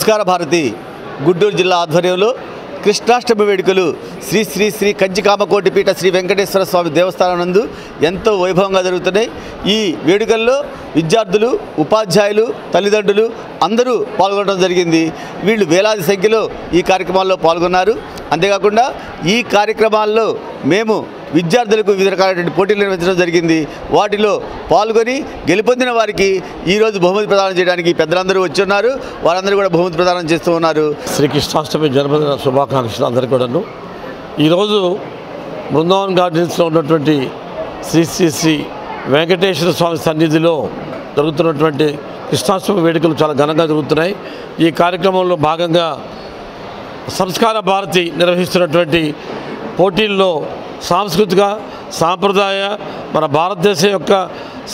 సంస్కార భారతి గుంటూరు జిల్లా ఆధ్వర్యంలో కృష్ణాష్టమి వేడుకలు శ్రీ శ్రీ శ్రీ కంచికామకోటిపీఠ శ్రీ వెంకటేశ్వర స్వామి దేవస్థానం నందు ఎంతో వైభవంగా జరుగుతున్నాయి। ఈ వేడుకల్లో విద్యార్థులు, ఉపాధ్యాయులు, తల్లిదండ్రులు అందరూ పాల్గొనడం జరిగింది। వీళ్ళు వేలాది సంఖ్యలో ఈ కార్యక్రమాల్లో పాల్గొన్నారు। అంతేకాకుండా ఈ కార్యక్రమాల్లో మేము విద్యార్థులకు వివిధ రకాలైన పోటీలు నిర్వహించడం జరిగింది। వాటిలో పాల్గొని గెలుపొందిన వారికి ఈరోజు బహుమతి ప్రదానం చేయడానికి పెద్దలందరూ వచ్చి ఉన్నారు। వారందరూ కూడా బహుమతి ప్రదానం చేస్తూ ఉన్నారు। శ్రీకృష్ణాష్టమి జన్మదిన శుభాకాంక్షలు అందరికీ కూడాను। ఈరోజు బృందావన్ గార్డెన్స్లో ఉన్నటువంటి శ్రీ శ్రీ శ్రీ వెంకటేశ్వర స్వామి సన్నిధిలో జరుగుతున్నటువంటి కృష్ణాష్టమి వేడుకలు చాలా ఘనంగా జరుగుతున్నాయి। ఈ కార్యక్రమంలో భాగంగా సంస్కార భారతి నిర్వహిస్తున్నటువంటి పోటీల్లో సాంస్కృతిక సాంప్రదాయ మన భారతదేశం యొక్క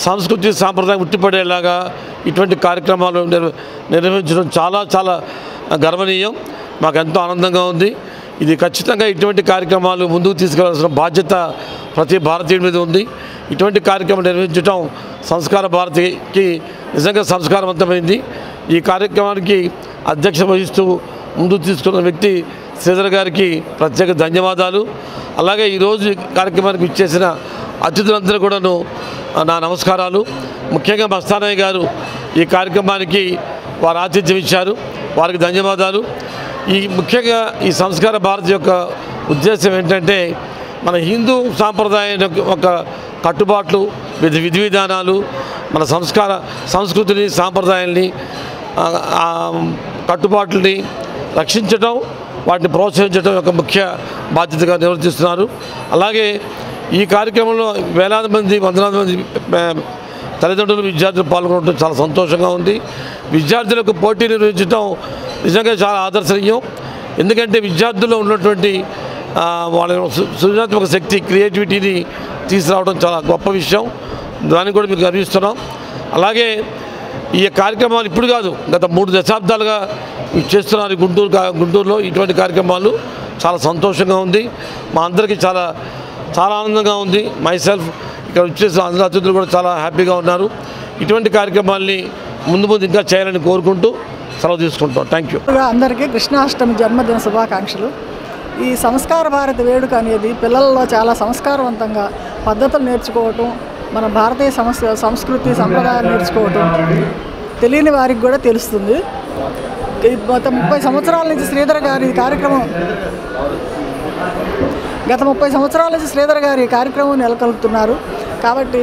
సంస్కృతి సాంప్రదాయం ఉట్టిపడేలాగా ఇటువంటి కార్యక్రమాలు నిర్వహించడం చాలా చాలా గర్వనీయం। మాకు ఎంతో ఆనందంగా ఉంది। ఇది ఖచ్చితంగా ఇటువంటి కార్యక్రమాలు ముందుకు తీసుకెళ్లాల్సిన బాధ్యత ప్రతి భారతీయుడి మీద ఉంది। ఇటువంటి కార్యక్రమం నిర్వహించడం సంస్కార భారతికి నిజంగా సంస్కారవంతమైంది। ఈ కార్యక్రమానికి అధ్యక్షత వహిస్తూ ముందుకు తీసుకున్న వ్యక్తి శ్రీధర్ గారికి ప్రత్యేక ధన్యవాదాలు। అలాగే ఈరోజు కార్యక్రమానికి ఇచ్చేసిన అతిథులందరూ కూడాను నా నమస్కారాలు। ముఖ్యంగా మస్తానయ్య గారు ఈ కార్యక్రమానికి వారు ఆతిథ్యం ఇచ్చారు, వారికి ధన్యవాదాలు। ఈ ముఖ్యంగా ఈ సంస్కార భారతి యొక్క ఉద్దేశం ఏంటంటే మన హిందూ సాంప్రదాయం ఒక కట్టుబాట్లు, విధి విధానాలు, మన సంస్కృతిని సాంప్రదాయాల్ని కట్టుబాట్లని రక్షించడం, వాటిని ప్రోత్సహించడం ఒక ముఖ్య బాధ్యతగా నిర్వర్తిస్తున్నారు। అలాగే ఈ కార్యక్రమంలో వేలాది మంది, వందలాది మంది తల్లిదండ్రులు, విద్యార్థులు పాల్గొనడం చాలా సంతోషంగా ఉంది। విద్యార్థులకు పోటీ నిర్వహించడం నిజంగా చాలా ఆదర్శనీయం। ఎందుకంటే విద్యార్థుల్లో ఉన్నటువంటి వాళ్ళ సృజనాత్మక శక్తి, క్రియేటివిటీని తీసుకురావడం చాలా గొప్ప విషయం। దాన్ని కూడా మీకు గర్విస్తున్నాం। అలాగే ఈ కార్యక్రమాలు ఇప్పుడు కాదు, గత 3 దశాబ్దాలుగా చేస్తున్నారు గుంటూరులో ఇటువంటి కార్యక్రమాలు। చాలా సంతోషంగా ఉంది, మా అందరికీ చాలా చాలా ఆనందంగా ఉంది। మైసెల్ఫ్ ఇక్కడ వచ్చేసిన అందరూ అతిథులు కూడా చాలా హ్యాపీగా ఉన్నారు। ఇటువంటి కార్యక్రమాల్ని ముందు ఇంకా చేయాలని కోరుకుంటూ సెలవు తీసుకుంటాం। Thank you. అందరికీ కృష్ణాష్టమి జన్మదిన శుభాకాంక్షలు। ఈ సంస్కార భారతి వేడుక అనేది పిల్లల్లో చాలా సంస్కారవంతంగా పద్ధతులు నేర్చుకోవటం, మన భారతీయ సంస్కృతి సంప్రదాయాలు నేర్చుకోవటం తెలియని వారికి కూడా తెలుస్తుంది। గత 30 సంవత్సరాల నుంచి శ్రీధర్ గారి కార్యక్రమం నెలకొల్పుతున్నారు కాబట్టి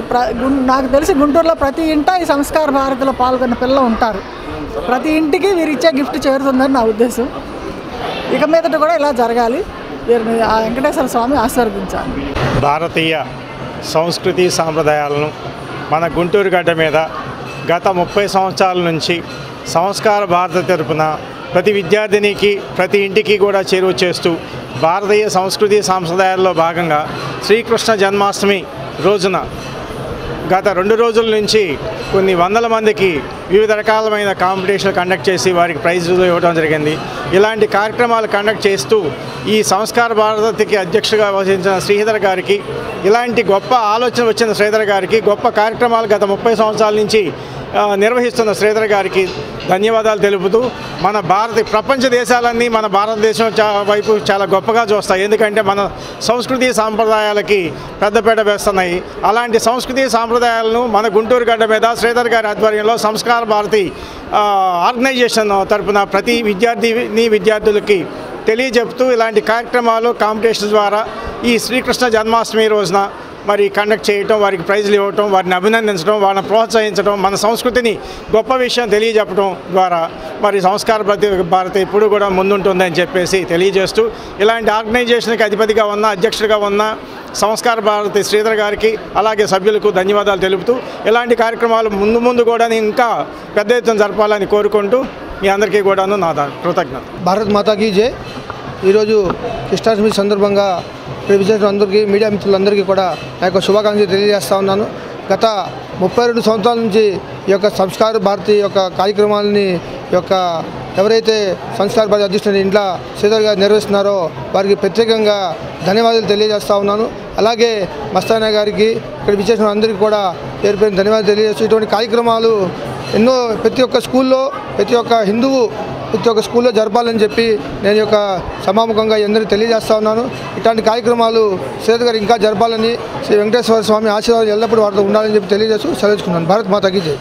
నాకు తెలిసి గుంటూరులో ప్రతి ఇంట ఈ సంస్కార భారతిలో పాల్గొన్న పిల్లలు ఉంటారు। ప్రతి ఇంటికి వీరు ఇచ్చే గిఫ్ట్ చేరుతుందని నా ఉద్దేశం। ఇక మీదట కూడా ఇలా జరగాలి, వీరిని ఆ వెంకటేశ్వర స్వామి ఆశీర్వదించాలి। భారతీయ సంస్కృతి సాంప్రదాయాలను మన గుంటూరు గడ్డ మీద గత 30 సంవత్సరాల నుంచి సంస్కార భారతి తరపున ప్రతి విద్యార్థినికి, ప్రతి ఇంటికి కూడా చేరువ చేస్తూ భారతీయ సంస్కృతి సాంప్రదాయాల్లో భాగంగా శ్రీకృష్ణ జన్మాష్టమి రోజున గత 2 రోజుల నుంచి కొన్ని వందల మందికి వివిధ రకాలమైన కాంపిటీషన్లు కండక్ట్ చేసి వారికి ప్రైజులు ఇవ్వడం జరిగింది। ఇలాంటి కార్యక్రమాలు కండక్ట్ చేస్తూ ఈ సంస్కార భారతికి అధ్యక్షుడిగా వహించిన శ్రీధర్ గారికి, ఇలాంటి గొప్ప ఆలోచన వచ్చిన శ్రీధర్ గారికి, గొప్ప కార్యక్రమాలు గత 30 సంవత్సరాల నుంచి నిర్వహిస్తున్న శ్రీధర్ గారికి ధన్యవాదాలు తెలుపుతూ మన ప్రపంచ దేశాలన్నీ మన భారతదేశం వైపు చాలా గొప్పగా చూస్తాయి। ఎందుకంటే మన సంస్కృతి సాంప్రదాయాలకి పెద్దపీట వేస్తున్నాయి। అలాంటి సంస్కృతి సాంప్రదాయాలను మన గుంటూరు గడ్డ మీద శ్రీధర్ గారి ఆధ్వర్యంలో సంస్కార భారతి ఆర్గనైజేషన్ తరపున ప్రతి విద్యార్థులకి తెలియజెప్తూ ఇలాంటి కార్యక్రమాలు, కాంపిటీషన్ ద్వారా ఈ శ్రీకృష్ణ జన్మాష్టమి రోజున మరి కండక్ట్ చేయటం, వారికి ప్రైజులు ఇవ్వటం, వారిని అభినందించడం, వాళ్ళని ప్రోత్సహించడం, మన సంస్కృతిని గొప్ప విషయం తెలియజెప్పడం ద్వారా మరి సంస్కార భారతి ఎప్పుడు కూడా ముందుంటుందని చెప్పేసి తెలియజేస్తూ ఇలాంటి ఆర్గనైజేషన్కి అధిపతిగా ఉన్న, అధ్యక్షుడిగా ఉన్న సంస్కార భారతి శ్రీధర్ గారికి అలాగే సభ్యులకు ధన్యవాదాలు తెలుపుతూ ఇలాంటి కార్యక్రమాలు ముందు కూడా ఇంకా పెద్ద ఎత్తున జరపాలని కోరుకుంటూ మీ అందరికీ కూడాను నా కృతజ్ఞత। భారత్ మాతాకి జై। ఈరోజు కృష్ణాష్టమి సందర్భంగా విద్యార్థులందరికీ, మీడియా మిత్రులందరికీ కూడా నా యొక్క శుభాకాంక్షలు తెలియజేస్తా ఉన్నాను। గత 32 సంవత్సరాల నుంచి ఈ యొక్క సంస్కార భారతి యొక్క కార్యక్రమాలని ఎవరైతే సంస్కార భారతి అధ్యక్షుడు ఇంట్లో శ్రీధర్ గారు నిర్వహిస్తున్నారో వారికి ప్రత్యేకంగా ధన్యవాదాలు తెలియజేస్తా ఉన్నాను। అలాగే మస్తానయ్య గారికి, ఇక్కడ విచ్చేసిన అందరికీ కూడా పేరు ధన్యవాదాలు తెలియజేస్తూ ఇటువంటి కార్యక్రమాలు ఎన్నో ప్రతి ఒక్క స్కూల్లో, ప్రతి ఒక్క హిందువు ప్రతి ఒక్క స్కూల్లో జరపాలని చెప్పి నేను యొక్క సమాముఖంగా అందరికీ తెలియజేస్తా ఉన్నాను. ఇట్లాంటి కార్యక్రమాలు శ్రీధర్ గారు ఇంకా జరపాలని, శ్రీ వెంకటేశ్వర స్వామి ఆశీర్వాదాలు ఎల్లప్పుడూ వారితో ఉండాలని చెప్పి తెలియజేస్తూ సెలవుకున్నాను. భారత్ మాతాకి జై.